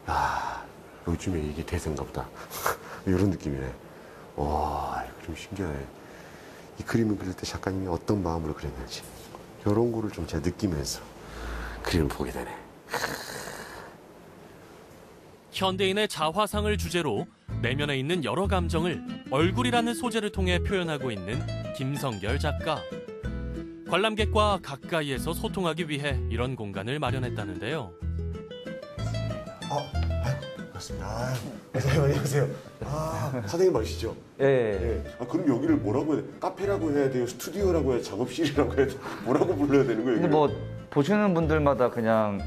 야, 요즘에 이게 대세인가 보다. 이런 느낌이네. 와, 이 그림 신기하네. 이 그림을 그릴 때 작가님이 어떤 마음으로 그렸는지 이런 거를 좀 제가 느끼면서 그림을 보게 되네. 현대인의 자화상을 주제로 내면에 있는 여러 감정을 얼굴이라는 소재를 통해 표현하고 있는 김성결 작가. 관람객과 가까이에서 소통하기 위해 이런 공간을 마련했다는데요. 반갑습니다. 안녕하세요. 사장님 맞으시죠? 예. 그럼 여기를 뭐라고 해야 돼? 카페라고 해야 돼요? 스튜디오라고 해야 돼? 작업실이라고 해야 돼? 뭐라고 불러야 되는 거예요? 근데 뭐 보시는 분들마다 그냥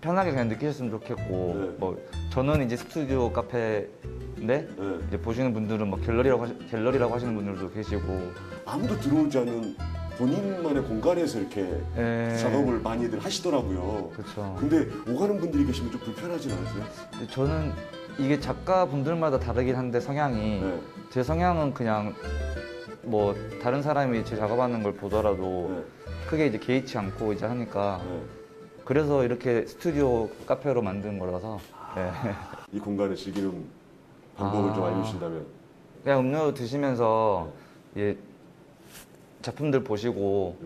편하게 그냥 느끼셨으면 좋겠고, 뭐 저는 이제 스튜디오 카페인데 이제 보시는 분들은 뭐 갤러리라고 하시는 분들도 계시고. 아무도 들어오지 않는 본인만의 공간에서 이렇게 작업을 많이들 하시더라고요. 그렇죠. 근데 오가는 분들이 계시면 좀 불편하진 않으세요? 저는 이게 작가분들마다 다르긴 한데 성향이 제 성향은 그냥 뭐 다른 사람이 제 작업하는 걸 보더라도 크게 이제 개의치 않고 이제 하니까 그래서 이렇게 스튜디오 카페로 만든 거라서. 이 공간을 즐기는 방법을 좀 알려주신다면? 그냥 음료 드시면서 작품들 보시고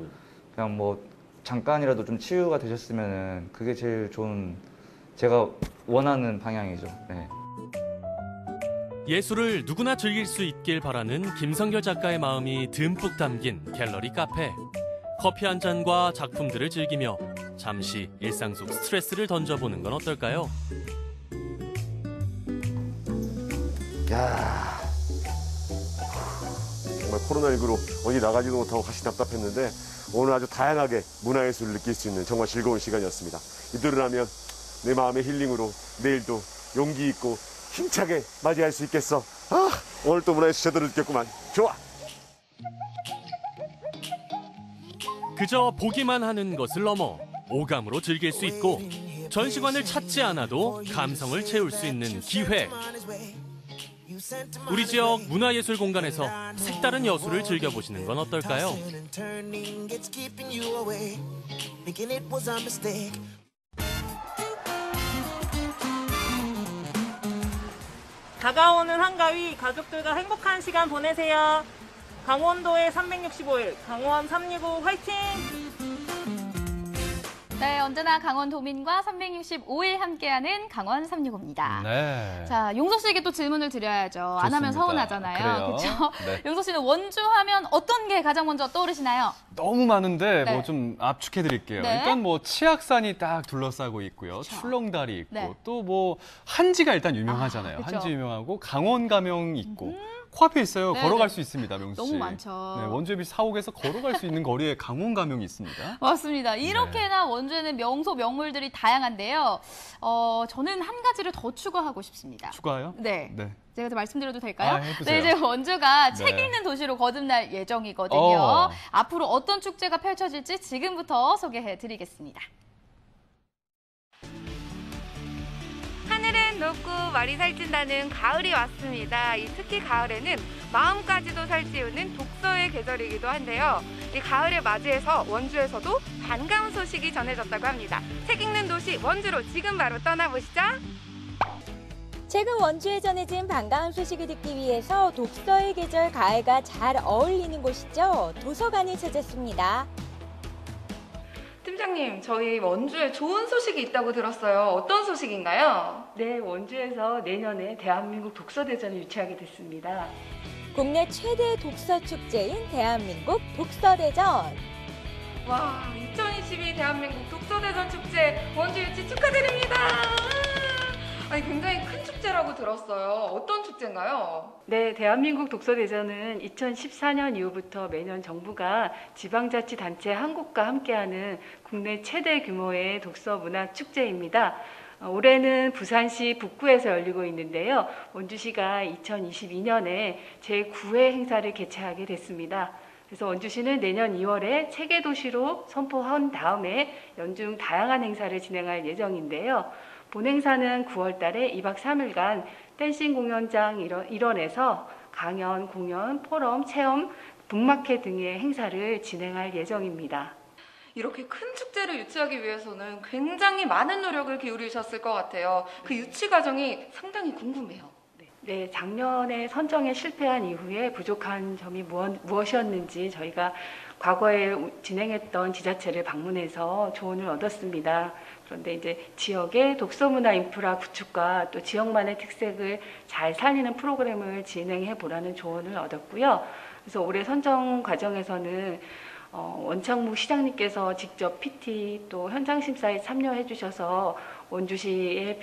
그냥 뭐 잠깐이라도 좀 치유가 되셨으면은 그게 제일 좋은, 제가 원하는 방향이죠. 네. 예술을 누구나 즐길 수 있길 바라는 김성결 작가의 마음이 듬뿍 담긴 갤러리 카페. 커피 한 잔과 작품들을 즐기며 잠시 일상 속 스트레스를 던져보는 건 어떨까요? 야, 정말 코로나19로 어디 나가지도 못하고 같이 답답했는데 오늘 아주 다양하게 문화예술을 느낄 수 있는 정말 즐거운 시간이었습니다. 이대로 라면 내 마음의 힐링으로 내일도 용기 있고 힘차게 맞이할 수 있겠어. 오늘 또 문화예술 제대로 느꼈구만. 좋아. 그저 보기만 하는 것을 넘어 오감으로 즐길 수 있고 전시관을 찾지 않아도 감성을 채울 수 있는 기회. 우리 지역 문화예술 공간에서 색다른 여수를 즐겨보시는 건 어떨까요? 다가오는 한가위, 가족들과 행복한 시간 보내세요. 강원도의 365일, 강원 365 화이팅! 네, 언제나 강원도민과 365일 함께하는 강원 365입니다. 네. 자, 용석 씨에게 또 질문을 드려야죠. 안 하면 서운하잖아요. 그렇죠? 네. 용석 씨는 원주 하면 어떤 게 가장 먼저 떠오르시나요? 너무 많은데 네. 뭐 좀 압축해 드릴게요. 네. 일단 뭐 치악산이 딱 둘러싸고 있고요. 출렁다리 있고 네. 또 뭐 한지가 일단 유명하잖아요. 그쵸. 한지 유명하고 강원 가명 있고 코앞에 있어요. 네, 걸어갈 네. 수 있습니다, 명수 씨. 너무 많죠. 네, 원주비 사옥에서 걸어갈 수 있는 거리에 강원 가명이 있습니다. 맞습니다. 이렇게나 원주에는 명소, 명물들이 다양한데요. 저는 한 가지를 더 추가하고 싶습니다. 추가요? 네. 네. 제가 더 말씀드려도 될까요? 해보세요. 네, 이제 원주가 네. 책 읽는 도시로 거듭날 예정이거든요. 앞으로 어떤 축제가 펼쳐질지 지금부터 소개해 드리겠습니다. 하늘은 꽃은 녹고 말이 살찐다는 가을이 왔습니다. 특히 가을에는 마음까지도 살찌우는 독서의 계절이기도 한데요. 이 가을을 맞이해서 원주에서도 반가운 소식이 전해졌다고 합니다. 책 읽는 도시 원주로 지금 바로 떠나보시죠. 최근 원주에 전해진 반가운 소식을 듣기 위해서 독서의 계절 가을과 잘 어울리는 곳이죠. 도서관을 찾았습니다. 팀장님, 저희 원주에 좋은 소식이 있다고 들었어요. 어떤 소식인가요? 네, 원주에서 내년에 대한민국 독서대전을 유치하게 됐습니다. 국내 최대 독서 축제인 대한민국 독서대전. 와, 2022 대한민국 독서대전 축제 원주 유치 축하드립니다. 아니, 굉장히 큰 축제라고 들었어요. 어떤 축제인가요? 네, 대한민국 독서대전은 2014년 이후부터 매년 정부가 지방자치단체 한국과 함께하는 국내 최대 규모의 독서 문학 축제입니다. 올해는 부산시 북구에서 열리고 있는데요. 원주시가 2022년에 제9회 행사를 개최하게 됐습니다. 그래서 원주시는 내년 2월에 체계 도시로 선포한 다음에 연중 다양한 행사를 진행할 예정인데요. 본 행사는 9월 달에 2박 3일간 댄싱 공연장 일원에서 강연, 공연, 포럼, 체험, 북마켓 등의 행사를 진행할 예정입니다. 이렇게 큰 축제를 유치하기 위해서는 굉장히 많은 노력을 기울이셨을 것 같아요. 그 유치 과정이 상당히 궁금해요. 네, 작년에 선정에 실패한 이후에 부족한 점이 무엇이었는지 저희가 과거에 진행했던 지자체를 방문해서 조언을 얻었습니다. 그런데 이제 지역의 독서문화 인프라 구축과 또 지역만의 특색을 잘 살리는 프로그램을 진행해 보라는 조언을 얻었고요. 그래서 올해 선정 과정에서는 원창무 시장님께서 직접 PT 또 현장 심사에 참여해 주셔서 원주시의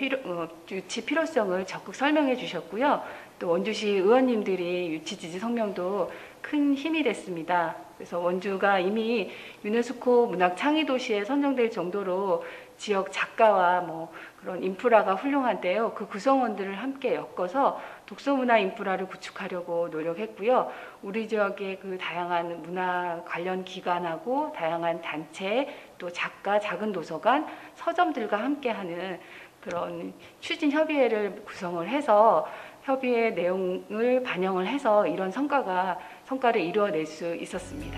유치 필요성을 적극 설명해 주셨고요. 또 원주시 의원님들이 유치 지지 성명도 큰 힘이 됐습니다. 그래서 원주가 이미 유네스코 문학 창의 도시에 선정될 정도로 지역 작가와 그런 인프라가 훌륭한데요. 그 구성원들을 함께 엮어서 독서문화 인프라를 구축하려고 노력했고요. 우리 지역의 그 다양한 문화 관련 기관하고 다양한 단체, 또 작가, 작은 도서관, 서점들과 함께하는 그런 추진 협의회를 구성을 해서 협의회 내용을 반영을 해서 이런 성과를 이루어낼 수 있었습니다.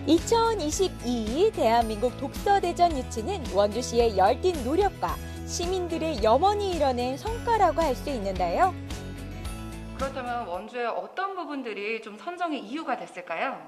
2022 대한민국 독서대전 유치는 원주시의 열띤 노력과 시민들의 염원이 이뤄낸 성과라고 할 수 있는데요. 그렇다면 원주의 어떤 부분들이 좀 선정의 이유가 됐을까요?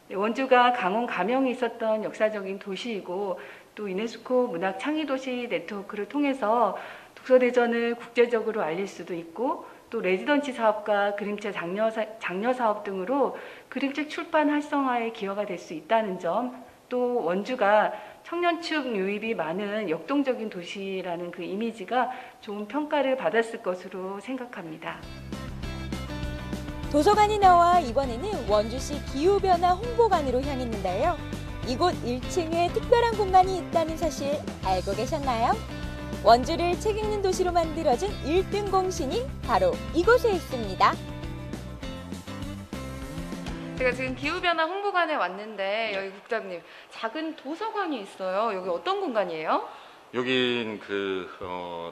네, 원주가 강원 가명이 있었던 역사적인 도시이고 또 유네스코 문학 창의 도시 네트워크를 통해서 독서대전을 국제적으로 알릴 수도 있고 또 레지던시 사업과 그림책 장려 사업 등으로 그림책 출판 활성화에 기여가 될 수 있다는 점, 또 원주가 청년층 유입이 많은 역동적인 도시라는 그 이미지가 좋은 평가를 받았을 것으로 생각합니다. 도서관이 나와 이번에는 원주시 기후변화 홍보관으로 향했는데요. 이곳 1층에 특별한 공간이 있다는 사실 알고 계셨나요? 원주를 책 읽는 도시로 만들어준 1등 공신이 바로 이곳에 있습니다. 제가 지금 기후변화 홍보관에 왔는데 여기 국장님, 작은 도서관이 있어요. 여기 어떤 공간이에요? 여긴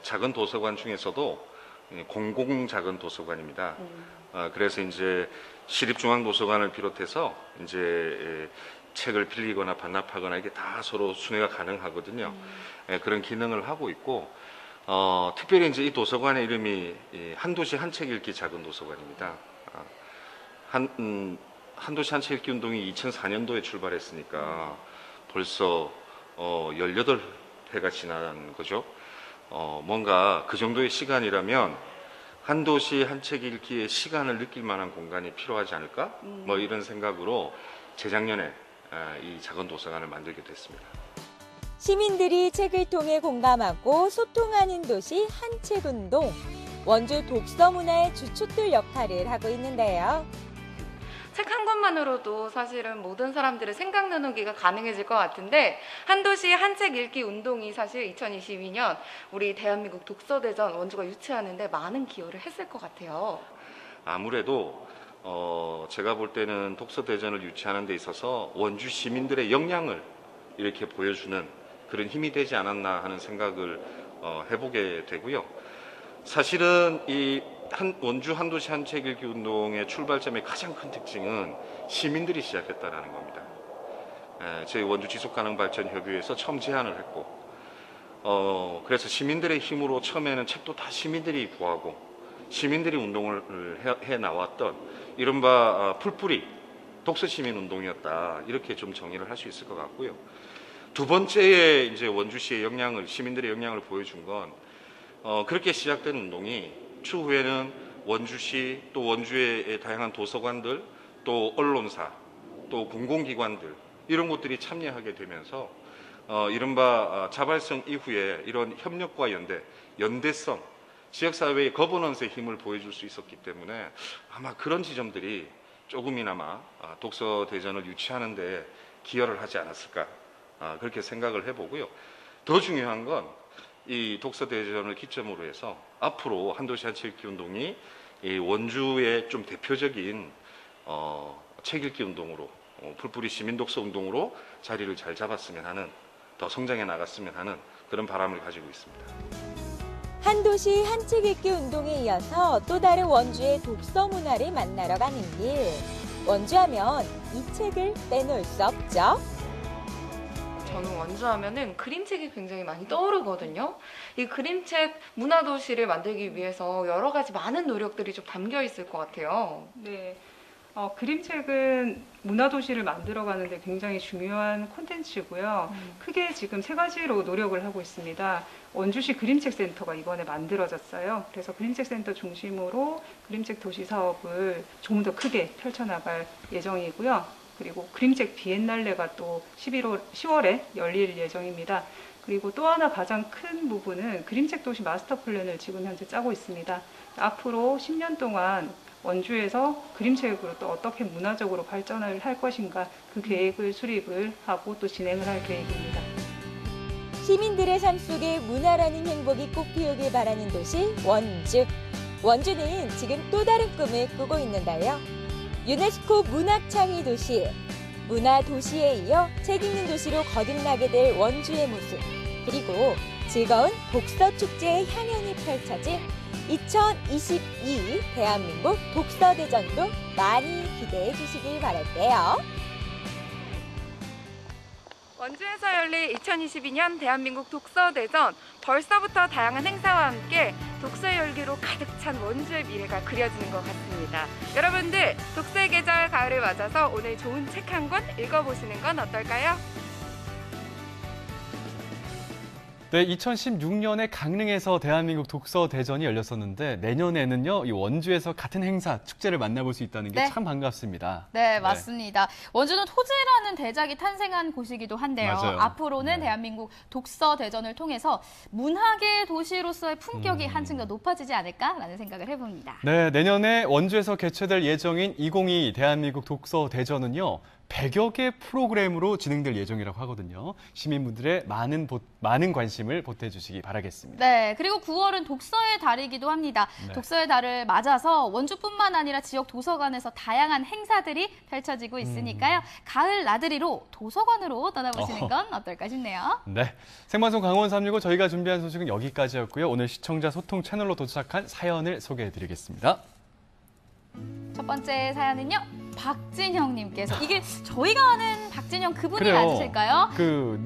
작은 도서관 중에서도 공공 작은 도서관입니다. 그래서 이제 시립중앙도서관을 비롯해서 이제 책을 빌리거나 반납하거나 이게 다 서로 순회가 가능하거든요. 그런 기능을 하고 있고, 특별히 이제 이 도서관의 이름이 한도시 한 책 읽기 작은 도서관입니다. 한도시 한 책 읽기 운동이 2004년도에 출발했으니까 벌써 18회가 지난 거죠. 뭔가 그 정도의 시간이라면 한도시 한 책 읽기의 시간을 느낄 만한 공간이 필요하지 않을까? 이런 생각으로 재작년에 이 작은 도서관을 만들게 됐습니다. 시민들이 책을 통해 공감하고 소통하는 도시 한책운동. 원주 독서 문화의 주축들 역할을 하고 있는데요. 책 한 권만으로도 사실은 모든 사람들의 생각 나누기가 가능해질 것 같은데, 한도시 한 책 읽기 운동이 사실 2022년 우리 대한민국 독서대전 원주가 유치하는데 많은 기여를 했을 것 같아요. 아무래도 제가 볼 때는 독서대전을 유치하는 데 있어서 원주 시민들의 역량을 이렇게 보여주는 그런 힘이 되지 않았나 하는 생각을 해보게 되고요. 사실은 이 원주 한도시 한책읽기 운동의 출발점의 가장 큰 특징은 시민들이 시작했다라는 겁니다. 저희 원주 지속가능발전협의회에서 처음 제안을 했고, 그래서 시민들의 힘으로 처음에는 책도 다 시민들이 구하고 시민들이 운동을 해 나왔던 이른바 풀뿌리 독서시민 운동이었다, 이렇게 좀 정의를 할 수 있을 것 같고요. 두 번째에 이제 원주시의 역량을, 시민들의 역량을 보여준 건 그렇게 시작된 운동이 추후에는 원주시 또 원주의 다양한 도서관들 또 언론사 또 공공기관들 이런 곳들이 참여하게 되면서 이른바 자발성 이후에 이런 협력과 연대성, 지역사회의 거버넌스의 힘을 보여줄 수 있었기 때문에 아마 그런 지점들이 조금이나마 독서대전을 유치하는 데 기여를 하지 않았을까, 그렇게 생각을 해보고요. 더 중요한 건 이 독서대전을 기점으로 해서 앞으로 한도시 한책읽기 운동이 이 원주의 좀 대표적인 책읽기 운동으로, 풀뿌리 시민독서 운동으로 자리를 잘 잡았으면 하는, 더 성장해 나갔으면 하는 그런 바람을 가지고 있습니다. 한도시 한책읽기 운동에 이어서 또 다른 원주의 독서 문화를 만나러 가는 길. 원주하면 이 책을 빼놓을 수 없죠. 저는 원주하면은 그림책이 굉장히 많이 떠오르거든요. 이 그림책 문화도시를 만들기 위해서 여러 가지 많은 노력들이 좀 담겨 있을 것 같아요. 네. 그림책은 문화도시를 만들어가는데 굉장히 중요한 콘텐츠고요. 크게 지금 3가지로 노력을 하고 있습니다. 원주시 그림책센터가 이번에 만들어졌어요. 그래서 그림책센터 중심으로 그림책 도시 사업을 좀 더 크게 펼쳐나갈 예정이고요. 그리고 그림책 비엔날레가 또 10월에 열릴 예정입니다. 그리고 또 하나 가장 큰 부분은 그림책 도시 마스터 플랜을 지금 현재 짜고 있습니다. 앞으로 10년 동안 원주에서 그림책으로 또 어떻게 문화적으로 발전을 할 것인가, 그 계획을 수립을 하고 또 진행을 할 계획입니다. 시민들의 삶 속에 문화라는 행복이 꽃피우길 바라는 도시 원주. 원주는 지금 또 다른 꿈을 꾸고 있는데요. 유네스코 문학창의 도시. 문화 도시에 이어 책 읽는 도시로 거듭나게 될 원주의 모습. 그리고 즐거운 독서 축제의 향연이 펼쳐질 2022 대한민국 독서대전도 많이 기대해 주시길 바랄게요. 원주에서 열릴 2022년 대한민국 독서대전, 벌써부터 다양한 행사와 함께 독서의 열기로 가득 찬 원주의 미래가 그려지는 것 같습니다. 여러분들, 독서의 계절 가을을 맞아서 오늘 좋은 책 한 권 읽어보시는 건 어떨까요? 네, 2016년에 강릉에서 대한민국 독서대전이 열렸었는데 내년에는요, 이 원주에서 같은 행사, 축제를 만나볼 수 있다는 게 참 반갑습니다. 네, 맞습니다. 원주는 토지라는 대작이 탄생한 곳이기도 한데요. 맞아요. 앞으로는 대한민국 독서대전을 통해서 문학의 도시로서의 품격이 한층 더 높아지지 않을까라는 생각을 해봅니다. 네, 내년에 원주에서 개최될 예정인 2022 대한민국 독서대전은요, 100여 개 프로그램으로 진행될 예정이라고 하거든요. 시민분들의 많은 관심을 보태주시기 바라겠습니다. 네, 그리고 9월은 독서의 달이기도 합니다. 네. 독서의 달을 맞아서 원주뿐만 아니라 지역 도서관에서 다양한 행사들이 펼쳐지고 있으니까요. 가을 나들이로 도서관으로 떠나보시는 건 어떨까 싶네요. 네, 생방송 강원 365 저희가 준비한 소식은 여기까지였고요. 오늘 시청자 소통 채널로 도착한 사연을 소개해드리겠습니다. 첫 번째 사연은요, 박진형님께서. 이게 저희가 아는 박진형 그분이 맞으실까요?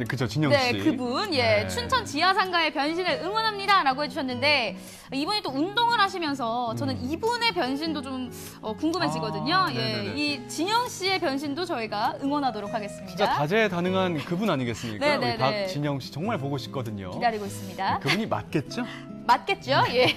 그죠, 진영 씨. 네, 그분. 예, 춘천 지하상가의 변신을 응원합니다라고 해주셨는데, 이분이 또 운동을 하시면서 저는 이분의 변신도 좀 궁금해지거든요. 예, 이 진영 씨의 변신도 저희가 응원하도록 하겠습니다. 진짜 다재다능한 그분 아니겠습니까? 네네네. 우리 박진영 씨 정말 보고 싶거든요. 기다리고 있습니다. 그분이 맞겠죠? 맞겠죠? 예.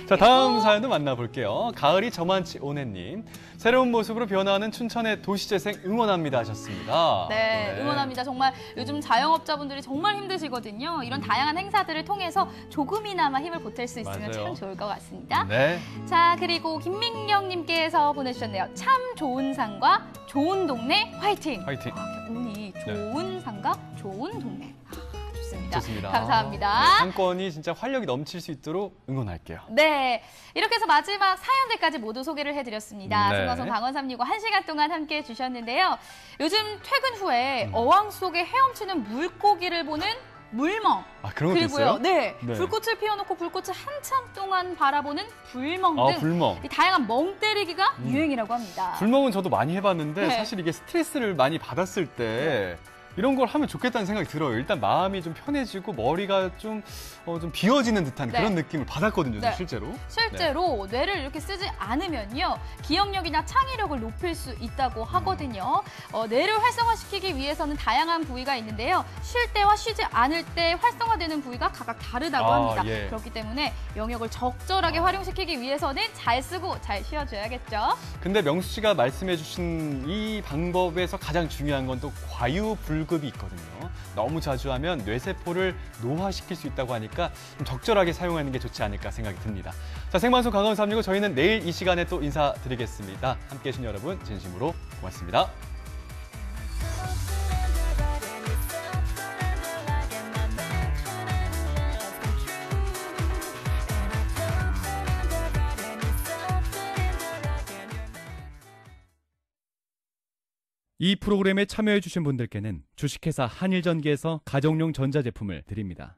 자, 다음 사연도 만나볼게요. 가을이 저만치 오네님. 새로운 모습으로 변화하는 춘천의 도시재생 응원합니다 하셨습니다. 네, 응원합니다. 정말 요즘 자영업자분들이 정말 힘드시거든요. 이런 다양한 행사들을 통해서 조금이나마 힘을 보탤 수 있으면 참 좋을 것 같습니다. 네. 자, 그리고 김민경님께서 보내주셨네요. 참 좋은 상과 좋은 동네 화이팅! 화이팅! 운이 좋은 상과 좋은 동네. 좋습니다. 좋습니다. 감사합니다. 네, 상권이 진짜 활력이 넘칠 수 있도록 응원할게요. 네, 이렇게 해서 마지막 사연들까지 모두 소개를 해드렸습니다. 네. 생방송 강원 365 1시간 동안 함께해 주셨는데요. 요즘 퇴근 후에 어항 속에 헤엄치는 물고기를 보는 물멍. 아, 그런 것도 그리고요. 있어요? 네. 네. 불꽃을 피워놓고 불꽃을 한참 동안 바라보는 불멍 아, 등 불멍. 이 다양한 멍 때리기가 유행이라고 합니다. 불멍은 저도 많이 해봤는데 네. 사실 이게 스트레스를 많이 받았을 때 이런 걸 하면 좋겠다는 생각이 들어요. 일단 마음이 좀 편해지고 머리가 좀 비어지는 듯한 네. 그런 느낌을 받았거든요, 네. 실제로. 실제로 뇌를 이렇게 쓰지 않으면요, 기억력이나 창의력을 높일 수 있다고 하거든요. 뇌를 활성화시키기 위해서는 다양한 부위가 있는데요. 쉴 때와 쉬지 않을 때 활성화되는 부위가 각각 다르다고 합니다. 예. 그렇기 때문에 영역을 적절하게 활용시키기 위해서는 잘 쓰고 잘 쉬어줘야겠죠. 근데 명수 씨가 말씀해주신 이 방법에서 가장 중요한 건 또 과유불급이 있거든요. 너무 자주 하면 뇌세포를 노화시킬 수 있다고 하니까 좀 적절하게 사용하는 게 좋지 않을까 생각이 듭니다. 자, 생방송 강원 365 저희는 내일 이 시간에 또 인사드리겠습니다. 함께해 주신 여러분 진심으로 고맙습니다. 이 프로그램에 참여해 주신 분들께는 주식회사 한일전기에서 가정용 전자제품을 드립니다.